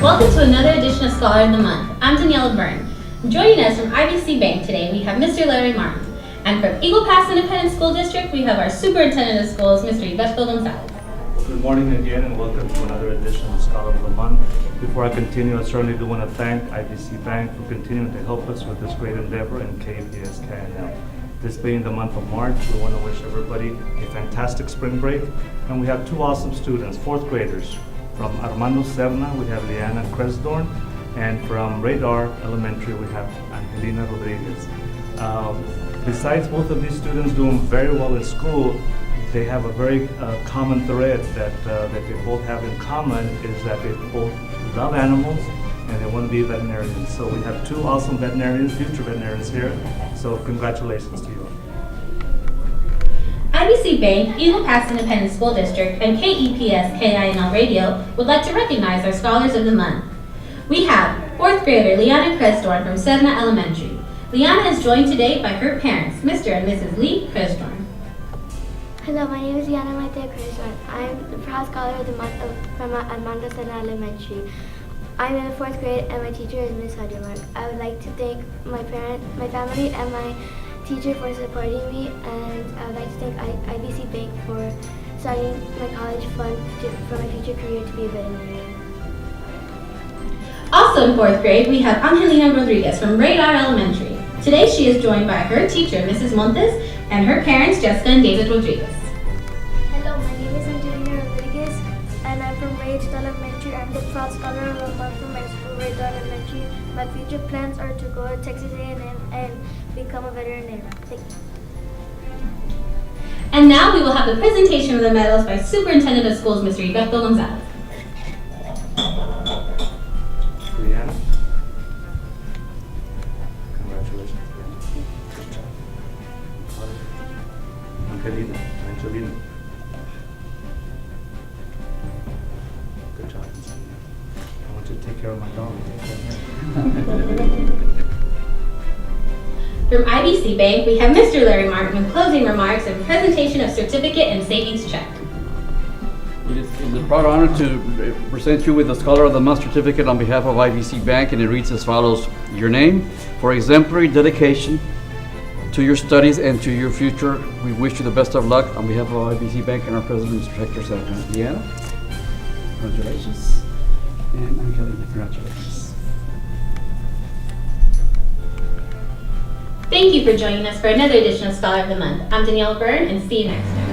Welcome to another edition of Scholar of the Month. I'm Daniela Byrne. Joining us from IBC Bank today, we have Mr. Larry Martin. And from Eagle Pass Independent School District, we have our Superintendent of Schools, Mr. Yvesto Gonzalez. Good morning again, and welcome to another edition of Scholar of the Month. Before I continue, I certainly do want to thank IBC Bank for continuing to help us with this great endeavor in KPS KNL. This being the month of March, we want to wish everybody a fantastic spring break. And we have two awesome students, fourth graders. From Armando Serna, we have Liana Cresdorn, and from Radar Elementary, we have Angelina Rodriguez. Besides both of these students doing very well in school, they have a very common thread that they both have in common, is that they both love animals and they want to be veterinarians. So we have two awesome veterinarians, future veterinarians here. So congratulations to you. IBC Bank, Eagle Pass Independent School District, and KEPS KINL Radio would like to recognize our Scholars of the Month. We have 4th grader Liana Cresdorn from Sedna Elementary. Liana is joined today by her parents, Mr. and Mrs. Lee Cresdorn. Hello, my name is Liana Maite Cresdorn. I'm the proud Scholar of the Month from Armando Sedna Elementary. I'm in the 4th grade and my teacher is Ms. Huddemark. I would like to thank my family, and my teacher for supporting me, and I would like to thank IBC Bank for starting my college fund for my future career to be a veterinarian. Also in 4th grade, we have Angelina Rodriguez from Radar Elementary. Today she is joined by her teacher, Mrs. Montes, and her parents, Jessica and David Rodriguez. Hello, my name is Angelina Rodriguez, and I'm from Radar Elementary. I'm the proud Scholar of the Month from my school, Radar Elementary. My future plans are to go to Texas A&M and become a veterinarian. Thank you. And now we will have the presentation of the medals by Superintendent of Schools, Mr. Yvesto Gonzalez. Liana, congratulations. Good job. Angelina. Good job. I want you to take care of my dog. From IBC Bank, we have Mr. Larry Martin with closing remarks and presentation of certificate and savings check. It is a proud honor to present you with the Scholar of the Month certificate on behalf of IBC Bank, and it reads as follows: your name, for exemplary dedication to your studies and to your future. We wish you the best of luck on behalf of IBC Bank and our president, Mr. Hector Serna. Liana, congratulations. And Angelina, congratulations. Thank you for joining us for another edition of Scholar of the Month. I'm Danielle Byrne, and see you next time.